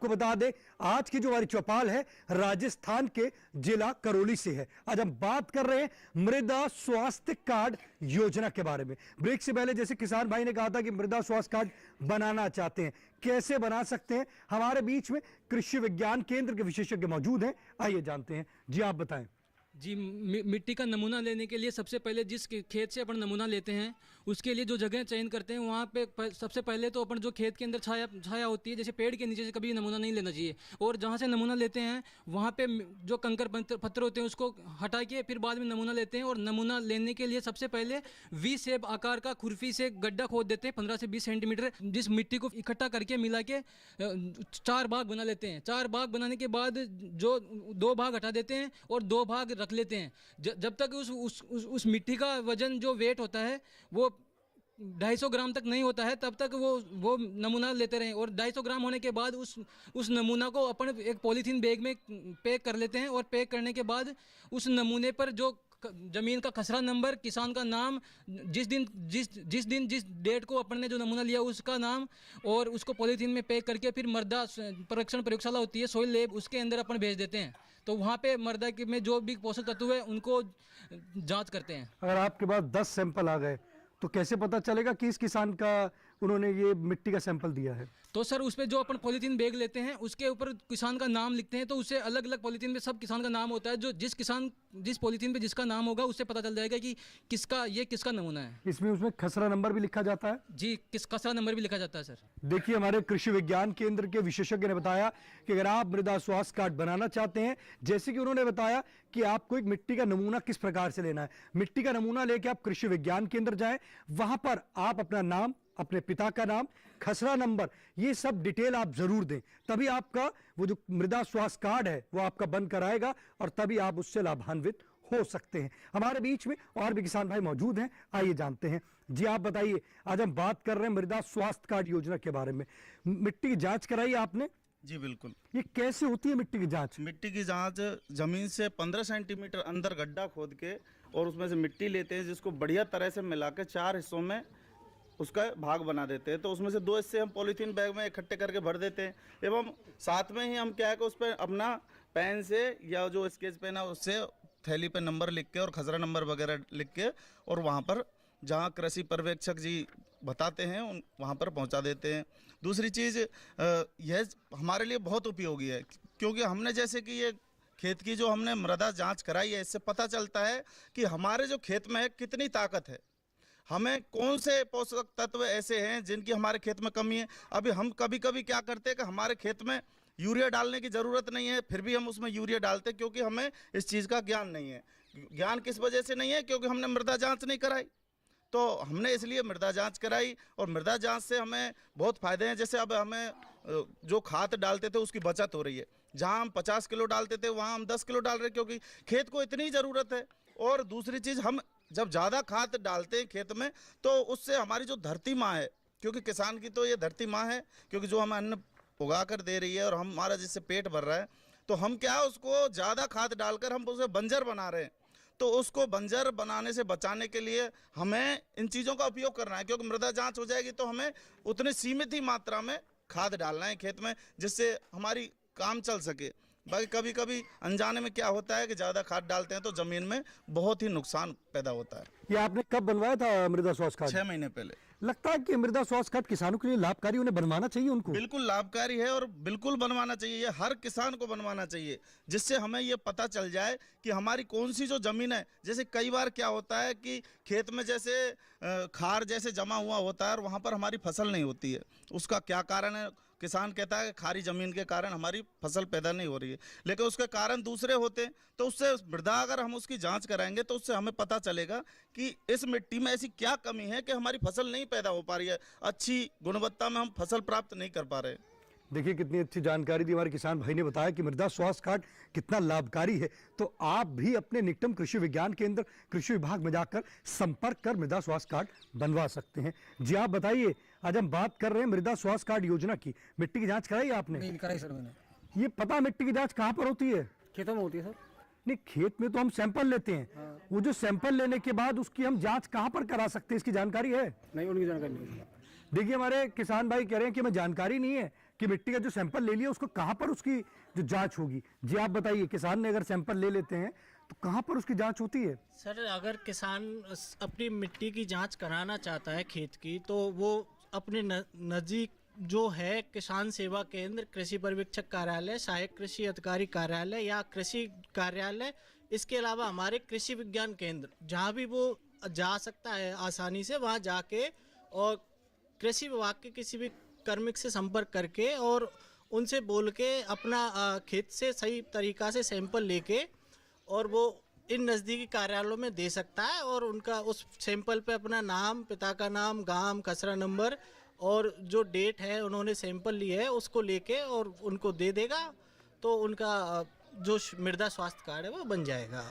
आपको बता दें, आज की जो हमारी चौपाल है राजस्थान के जिला करौली से है। आज हम बात कर रहे हैं मृदा स्वास्थ्य कार्ड योजना के बारे में। ब्रेक से पहले जैसे किसान भाई ने कहा था कि मृदा स्वास्थ्य कार्ड बनाना चाहते हैं, कैसे बना सकते हैं, हमारे बीच में कृषि विज्ञान केंद्र के विशेषज्ञ मौजूद हैं। आइए जानते हैं। जी आप बताएं। जी, मिट्टी का नमूना लेने के लिए सबसे पहले जिस खेत से अपन नमूना लेते हैं उसके लिए जो जगह चयन करते हैं वहाँ पे सबसे पहले तो अपन जो खेत के अंदर छाया होती है, जैसे पेड़ के नीचे से कभी नमूना नहीं लेना चाहिए। और जहाँ से नमूना लेते हैं वहाँ पे जो कंकर पत्थर होते हैं उसको हटा के फिर बाद में नमूना लेते हैं। और नमूना लेने के लिए सबसे पहले वी शेप आकार का खुरपी से गड्ढा खोद देते हैं 15 से 20 सेंटीमीटर, जिस मिट्टी को इकट्ठा करके मिला के 4 भाग बना लेते हैं। 4 भाग बनाने के बाद जो 2 भाग हटा देते हैं और 2 भाग रख लेते हैं। जब तक उस मिट्टी का वजन जो वेट होता है वो 250 ग्राम तक नहीं होता है तब तक वो नमूना लेते रहें। और 250 ग्राम होने के बाद उस नमूना को अपन एक पॉलीथीन बैग में पैक कर लेते हैं। और पैक करने के बाद उस नमूने पर जो जमीन का खसरा नंबर, किसान का नाम, जिस डेट को अपन ने जो नमूना लिया उसका नाम, और उसको पॉलीथीन में पैक करके फिर मृदा परीक्षण प्रयोगशाला होती है सॉइल लैब, उसके अंदर अपन भेज देते हैं। तो वहाँ पे मृदा में जो भी पोषक तत्व है उनको जांच करते हैं। अगर आपके पास 10 सैंपल आ गए तो कैसे पता चलेगा कि इस किसान का उन्होंने ये मिट्टी का सैंपल दिया है? तो सर उस पे जो अपन पॉलीथीन बैग लेते हैं उसके ऊपर किसान का नाम लिखते हैं। तो उससे अलग अलग पॉलीथीन में सब किसान का नाम होता है। जो जिस पॉलीथीन पे जिसका नाम होगा उससे पता चल जाएगा कि किसका नमूना है। उसमें खसरा नंबर भी लिखा जाता है? जी, खसरा नंबर भी लिखा जाता है सर। देखिए, हमारे कृषि विज्ञान केंद्र के विशेषज्ञ ने बताया कि अगर आप मृदा स्वास्थ्य कार्ड बनाना चाहते हैं, जैसे कि उन्होंने बताया कि आपको एक मिट्टी का नमूना किस प्रकार से लेना है। मिट्टी का नमूना लेके आप कृषि विज्ञान केंद्र जाएं, वहां पर आप अपना नाम, अपने पिता का नाम, खसरा नंबर, ये सब डिटेल आप जरूर दें, तभी आपका वो जो मृदा स्वास्थ्य कार्ड है वो आपका बनकर आएगा और तभी आप उससे लाभान्वित हो सकते हैं। हमारे बीच में और भी किसान भाई मौजूद हैं, आइए जानते हैं। जी आप बताइए, आज हम बात कर रहे हैं मृदा स्वास्थ्य कार्ड योजना के बारे में। मिट्टी की जांच कराई आपने? जी बिल्कुल। ये कैसे होती है मिट्टी की जांच? मिट्टी की जांच जमीन से 15 सेंटीमीटर अंदर गड्ढा खोद के और उसमें से मिट्टी लेते हैं, जिसको बढ़िया तरह से मिला के 4 हिस्सों में उसका भाग बना देते हैं। तो उसमें से 2 हिस्से हम पॉलीथीन बैग में इकट्ठे करके भर देते हैं एवं साथ में ही हम क्या है कि उस पर अपना पेन से या जो स्केच पेन है उससे थैली पे नंबर लिख के और खसरा नंबर वगैरह लिख के और वहाँ पर जहाँ कृषि पर्यवेक्षक जी बताते हैं वहाँ पर पहुँचा देते हैं। दूसरी चीज़ यह हमारे लिए बहुत उपयोगी है, क्योंकि हमने जैसे कि ये खेत की जो हमने मृदा जांच कराई है, इससे पता चलता है कि हमारे जो खेत में है कितनी ताकत है, हमें कौन से पोषक तत्व ऐसे हैं जिनकी हमारे खेत में कमी है। अभी हम कभी कभी क्या करते हैं कि हमारे खेत में यूरिया डालने की ज़रूरत नहीं है, फिर भी हम उसमें यूरिया डालते हैं, क्योंकि हमें इस चीज़ का ज्ञान नहीं है। ज्ञान किस वजह से नहीं है? क्योंकि हमने मृदा जांच नहीं कराई। तो हमने इसलिए मृदा जांच कराई और मृदा जांच से हमें बहुत फ़ायदे हैं। जैसे अब हमें जो खाद डालते थे उसकी बचत हो रही है। जहाँ हम 50 किलो डालते थे वहाँ हम 10 किलो डाल रहे हैं, क्योंकि खेत को इतनी ज़रूरत है। और दूसरी चीज़, हम जब ज़्यादा खाद डालते हैं खेत में तो उससे हमारी जो धरती माँ है, क्योंकि किसान की तो ये धरती माँ है, क्योंकि जो हमें अन्न उगा कर दे रही है और हमारा जिससे पेट भर रहा है, तो हम क्या उसको ज़्यादा खाद डालकर हम उसे बंजर बना रहे हैं। तो उसको बंजर बनाने से बचाने के लिए हमें इन चीज़ों का उपयोग करना है, क्योंकि मृदा जांच हो जाएगी तो हमें उतनी सीमित ही मात्रा में खाद डालना है खेत में, जिससे हमारी काम चल सके। बाकी कभी कभी अनजाने में क्या होता है कि ज़्यादा खाद डालते हैं तो ज़मीन में बहुत ही नुकसान पैदा होता है। ये आपने कब बनवाया था मृदा स्वास्थ्य कार्ड? 6 महीने पहले। लगता है कि मृदा स्वास्थ्य कार्ड किसानों के लिए लाभकारी, उन्हें बनवाना चाहिए उनको? बिल्कुल लाभकारी है और बिल्कुल बनवाना चाहिए। ये हर किसान को बनवाना चाहिए, जिससे हमें ये पता चल जाए कि हमारी कौन सी जो ज़मीन है। जैसे कई बार क्या होता है कि खेत में जैसे खार जैसे जमा हुआ होता है और वहाँ पर हमारी फसल नहीं होती है। उसका क्या कारण है? किसान कहता है कि खारी ज़मीन के कारण हमारी फसल पैदा नहीं हो रही है, लेकिन उसके कारण दूसरे होते हैं। तो उससे मृदा अगर हम उसकी जांच कराएंगे तो उससे हमें पता चलेगा कि इस मिट्टी में ऐसी क्या कमी है कि हमारी फसल नहीं पैदा हो पा रही है, अच्छी गुणवत्ता में हम फसल प्राप्त नहीं कर पा रहे। देखिए कितनी अच्छी जानकारी दी हमारे किसान भाई ने बताया कि मृदा स्वास्थ्य कार्ड कितना लाभकारी है। तो आप भी अपने निकटम कृषि विज्ञान केंद्र कृषि विभाग में जाकर संपर्क कर मृदा स्वास्थ्य कार्ड बनवा सकते हैं। जी आप बताइए, आज हम बात कर रहे हैं मृदा स्वास्थ्य कार्ड योजना की। मिट्टी की जांच कराई आपने? नहीं कराई सर मैंने। ये पता मिट्टी की जांच कहाँ पर होती है? खेतों में होती है सर। नहीं, खेत में तो हम सैंपल लेते हैं। हाँ। वो जो सैंपल लेने के बाद उसकी हम जांच कहाँ पर करा सकते हैं, इसकी जानकारी है? नहीं, उनकी जानकारी नहीं है। देखिए हमारे किसान भाई कह रहे हैं कि हमें जानकारी नहीं है, कि मिट्टी का जो सैंपल ले लिया उसको कहाँ पर उसकी जो जांच होगी। जी आप बताइए, किसान ने अगर सैंपल ले लेते हैं तो कहाँ पर उसकी जांच होती है? सर अगर किसान अपनी मिट्टी की जांच कराना चाहता है खेत की, तो वो अपने नज़दीक जो है किसान सेवा केंद्र, कृषि पर्यवेक्षक कार्यालय, सहायक कृषि अधिकारी कार्यालय या कृषि कार्यालय, इसके अलावा हमारे कृषि विज्ञान केंद्र, जहाँ भी वो जा सकता है आसानी से, वहाँ जाके और कृषि विभाग के किसी भी कार्मिक से संपर्क करके और उनसे बोल के अपना खेत से सही तरीक़ा से सैंपल लेके और वो इन नज़दीकी कार्यालयों में दे सकता है और उनका उस सैंपल पे अपना नाम, पिता का नाम, गांव, खसरा नंबर और जो डेट है उन्होंने सैंपल लिए है उसको लेके और उनको दे देगा, तो उनका जो मृदा स्वास्थ्य कार्ड है वो बन जाएगा।